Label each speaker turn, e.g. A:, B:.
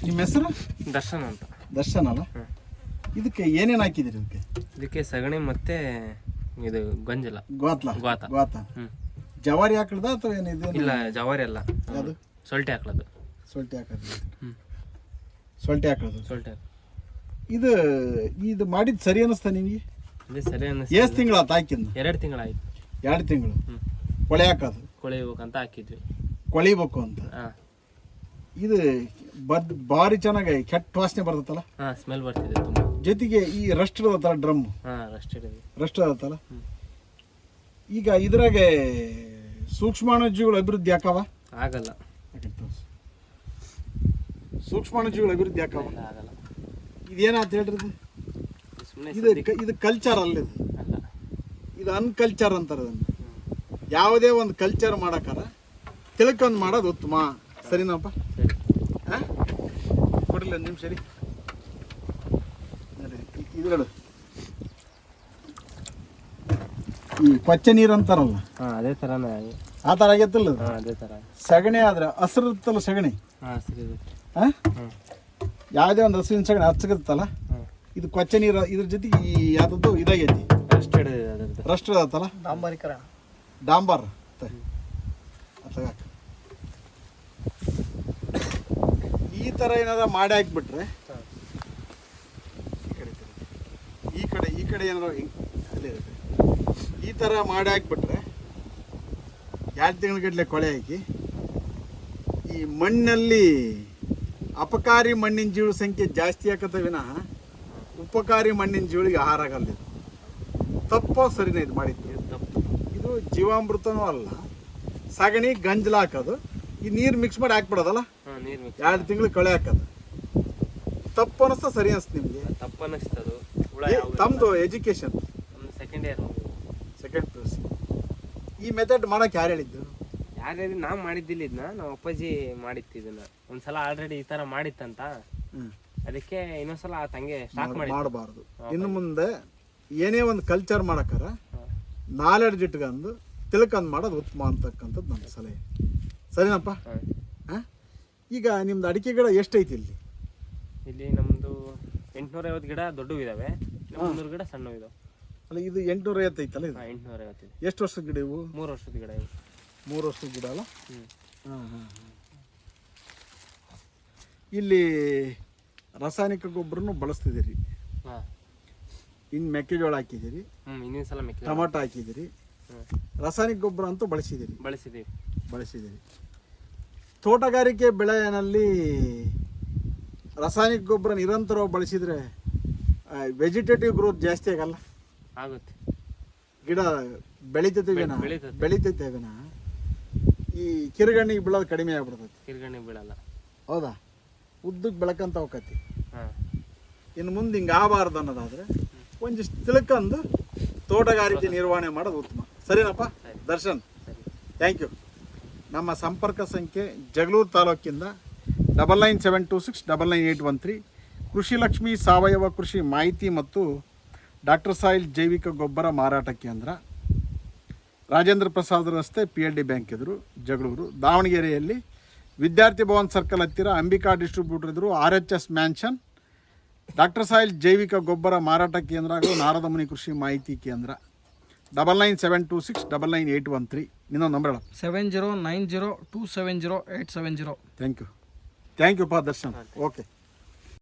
A: ನಿಮ್ಮ ಹೆಸರು?
B: ದರ್ಶನ್ ಅಂತ.
A: ದರ್ಶನ್ ಅಲ್ಲ? ಇದಕ್ಕೆ ಏನೇನು ಹಾಕಿದ್ದೀರಿ?
B: ಇದಕ್ಕೆ ಸಗಣಿ ಮತ್ತೆ ಇದು ಗಂಜಲ
A: ಗೋತ ಜವಾರಿ ಹಾಕಲ್ದ ಅಥವಾ ಏನಿದೆ?
B: ಇಲ್ಲ, ಜವಾರಿ ಅಲ್ಲ,
A: ಅದು
B: ಸೊಲ್ಟಿ ಹಾಕ್ಲದು.
A: ಸೊಲ್ಟಿ ಹಾಕೋದು. ಇದು ಮಾಡಿದ್ದು ಸರಿ ಅನ್ನಿಸ್ತಾ ನಿಮಗೆ?
B: ಇದು ಸರಿ ಅನ್ನಿಸ್ತು.
A: ಎಷ್ಟು ತಿಂಗಳಾತ ಹಾಕಿದ್ದು?
B: 2 ತಿಂಗಳಾಯ್ತು.
A: 2 ತಿಂಗಳು ಕೊಳೆ ಹಾಕೋದು,
B: ಕೊಳಿಬೇಕಂತ ಹಾಕಿದ್ವಿ.
A: ಕೊಳಿಬೇಕು ಅಂತ. ಇದು ಭಾರಿ ಚೆನ್ನಾಗಿ ಕೆಟ್ಟ ವಾಸನೆ ಬರ್ತತ್ತಲ್ಲ?
B: ಸ್ಮೆಲ್ ಬರ್ತಿದೆ ತುಂಬ.
A: ಜೊತೆಗೆ ಈ ರಸ್ಟ್ ಇರತ್ತಲ್ಲ, ಡ್ರಮ್ ರಸ್ಟ್ ಇರತ್ತಲ್ಲ. ಈಗ ಇದ್ರಾಗೆ ಸೂಕ್ಷ್ಮಾಣುಜೀವಿಗಳ ಅಭಿವೃದ್ಧಿ ಯಾಕವ?
B: ಆಗಲ್ಲ.
A: ಸೂಕ್ಷ್ಮಾಣುಜೀವಿಗಳ ಅಭಿವೃದ್ಧಿ ಯಾಕವ?
B: ಆಗಲ್ಲ.
A: ಇದೇನಂತ ಹೇಳ್ರಿ, ಇದು ಕಲ್ಚರ್ ಅಲ್ಲ, ಇದು ಅನ್ಕಲ್ಚರ್ ಅಂತಾರೆ ಅದನ್ನು. ಯಾವುದೇ ಒಂದು ಕಲ್ಚರ್ ಮಾಡಕ್ಕಾರ ತಿಳ್ಕೊಂಡು ಮಾಡೋದು ಉತ್ತಮ. ಸರಿನಪ್ಪ? ಕೊಡಲಿ ಒಂದು ನಿಮಿಷ. ಸರಿ, ಇದ್ರಡು ಈ ಕೊಚ್ಚೆ ನೀರು ಅಂತಾರಲ್ಲ,
B: ಅದೇ ಥರ
A: ಆ ಥರ ಆಗೈತಲ್ಲ.
B: ಅದೇ ಥರ
A: ಸಗಣಿ ಆದ್ರೆ ಹಸಿರು ಇರುತ್ತಲ್ಲ ಸಗಣಿ, ಯಾವುದೇ ಒಂದು ಹಸುವಿನ ಸಗಣಿ ಹಚ್ಚಗತ್ತಲ್ಲ, ಇದು ಕೊಚ್ಚೆ ನೀರು. ಇದ್ರ ಜೊತೆಗೆ ಈ ಯಾವ್ದು ಇದಾಗೈತಿ, ರಸ್ಟ್ ಇರತ್ತಲ್ಲ, ಡಾಂಬರ್ ಈ ಥರ ಏನಾದ್ರು ಮಾಡಿ ಹಾಕ್ಬಿಟ್ರೆ, ಈ ಕಡೆ ಏನಾದ್ರು ಅಲ್ಲೇ ಈ ಥರ ಮಾಡಿ ಹಾಕ್ಬಿಟ್ರೆ 2 ತಿಂಗಳ ಕೊಳೆ ಹಾಕಿ, ಈ ಮಣ್ಣಲ್ಲಿ ಅಪಕಾರಿ ಮಣ್ಣಿನ ಜೀವಳ ಸಂಖ್ಯೆ ಜಾಸ್ತಿ ಆಕತ್ತ ವಿನಃ ಉಪಕಾರಿ ಮಣ್ಣಿನ ಜೀವಳಿಗೆ ಆಹಾರ ಆಗಲ್ಲ. ಇದು ತಪ್ಪೋ ಸರಿನೇ? ಇದು ಮಾಡಿದ್ದು ಇದು ಜೀವಾಮೃತನೂ ಅಲ್ಲ, ಸಗಣಿ ಗಂಜಲ ಹಾಕೋದು, ಈ ನೀರು ಮಿಕ್ಸ್ ಮಾಡಿ ಹಾಕ್ಬಿಡೋದಲ್ಲ, 2 ತಿಂಗಳು ಕಳೆ ಹಾಕೋದು. ತಪ್ಪು ಅನಿಸ್ತಾ ಸರಿ ಅನಿಸ್ತು ನಿಮಗೆ?
B: ತಪ್ಪು ಅನಿಸ್ತದು.
A: ತಮ್ಮದು ಎಜುಕೇಶನ್
B: ಸೆಕೆಂಡ್
A: PUC. ಈ ಮೆಥಡ್ ಮಾಡಕ್ಕೆ ಯಾರು ಹೇಳಿದ್ದು?
B: ಯಾರು ನಾವು ಮಾಡಿದ್ದಿಲ್ಲ, ಇದನ್ನ ನಮ್ಮ ಅಪ್ಪಾಜಿ ಮಾಡಿತ್ತು. ಇದನ್ನ ಒಂದ್ಸಲ ಆಲ್ರೆಡಿ ಈ ತರ ಮಾಡಿತ್ತಂತ, ಅದಕ್ಕೆ ಇನ್ನೊಂದ್ಸಲ ತಂಗೆ ಸ್ಟಾಕ್
A: ಮಾಡಬಾರ್ದು. ಇನ್ನು ಮುಂದೆ ಏನೇ ಒಂದು ಕಲ್ಚರ್ ಮಾಡಕ್ಕಾರ ನಾಲೆಡ್ಜ್ ಇಟ್ಕೊಂಡು ತಿಳ್ಕೊಂಡು ಮಾಡೋದು ಉತ್ತಮ ಅಂತಕ್ಕಂಥದ್ದು ನನ್ನ ಸಲಹೆ. ಸರಿನಪ್ಪ? ಈಗ ನಿಮ್ದು ಅಡಿಕೆ ಗಿಡ ಎಷ್ಟೈತಿ ಇಲ್ಲಿ?
B: ಇಲ್ಲಿ ನಮ್ದು 850 ಗಿಡ ದೊಡ್ಡವು ಇದಾವೆ, 300 ಗಿಡ ಸಣ್ಣವು ಇದಾವೆ.
A: ಅಲ್ಲ, ಇದು 850 ಐತಲ್ಲ? ಇದು
B: 850.
A: ಎಷ್ಟು ವರ್ಷದ ಗಿಡ ಇವು?
B: 3 ವರ್ಷದ ಗಿಡ ಇವು.
A: 3 ವರ್ಷದ ಗಿಡ ಅಲ್ಲ? ಇಲ್ಲಿ ರಾಸಾಯನಿಕ ಗೊಬ್ಬರನು ಬಳಸ್ತಿದ್ದೀರಿ, ಇನ್ನು ಮೆಕ್ಕೆಜೋಳ ಹಾಕಿದ್ದೀರಿ,
B: ಇನ್ನೊಂದು ಸಲ
A: ಟೊಮಾಟೊ ಹಾಕಿದ್ದೀರಿ, ರಾಸಾಯನಿಕ ಗೊಬ್ಬರ ಅಂತೂ ಬಳಸಿದ್ದೀರಿ. ತೋಟಗಾರಿಕೆ ಬೆಳೆಯಲ್ಲಿ ರಾಸಾಯನಿಕ ಗೊಬ್ಬರ ನಿರಂತರವಾಗಿ ಬಳಸಿದರೆ ವೆಜಿಟೇಟಿವ್ ಗ್ರೋತ್ ಜಾಸ್ತಿ ಆಗಲ್ಲ?
B: ಆಗುತ್ತೆ.
A: ಗಿಡ ಬೆಳಿತೈತೆ ವಿನ ಈ ಕಿರುಗಣ್ಣಿಗೆ ಬೀಳೋದು ಕಡಿಮೆ ಆಗ್ಬಿಡ್ತೈತಿ.
B: ಕಿರುಗಣ್ಣಿಗೆ ಬೀಳಲ್ಲ.
A: ಹೌದಾ? ಉದ್ದಕ್ಕೆ ಬೆಳಕಂತ ಹೋಗತಿ. ಇನ್ನು ಮುಂದೆ ಹಿಂಗೆ ಆಗಬಾರ್ದು ಅನ್ನೋದಾದರೆ ಒಂದಿಷ್ಟು ತಿಳ್ಕೊಂಡು ತೋಟಗಾರಿಕೆ ನಿರ್ವಹಣೆ ಮಾಡೋದು ಉತ್ತಮ. ಸರಿನಪ್ಪ ದರ್ಶನ್? Thank you. ನಮ್ಮ ಸಂಪರ್ಕ ಸಂಖ್ಯೆ ಜಗಳೂರು ತಾಲೂಕಿಂದ 9972699813. ಕೃಷಿ ಲಕ್ಷ್ಮಿ ಸಾವಯವ ಕೃಷಿ ಮಾಹಿತಿ ಮತ್ತು ಡಾಕ್ಟರ್ ಸಾಯಿಲ್ ಜೈವಿಕ ಗೊಬ್ಬರ ಮಾರಾಟ ಕೇಂದ್ರ, ರಾಜೇಂದ್ರ ಪ್ರಸಾದ್ ರಸ್ತೆ, PLD ಬ್ಯಾಂಕ್ ಎದುರು, ಜಗಳೂರು. ದಾವಣಗೆರೆಯಲ್ಲಿ ವಿದ್ಯಾರ್ಥಿ ಭವನ್ ಸರ್ಕಲ್ ಹತ್ತಿರ ಅಂಬಿಕಾ ಡಿಸ್ಟ್ರಿಬ್ಯೂಟರ್ ಎದುರು, RHS ಮ್ಯಾನ್ಷನ್, ಡಾಕ್ಟರ್ ಸಾಯಿಲ್ ಜೈವಿಕ ಗೊಬ್ಬರ ಮಾರಾಟ ಕೇಂದ್ರ ಹಾಗೂ ನಾರದಮುನಿ ಕೃಷಿ ಮಾಹಿತಿ ಕೇಂದ್ರ. 9972699813. ಇನ್ನೊಂದು ನಂಬರ್ ಹೇಳ.
C: 7090270870.
A: ಥ್ಯಾಂಕ್ ಯು ಪಾ ದರ್ಶನ್. ಓಕೆ.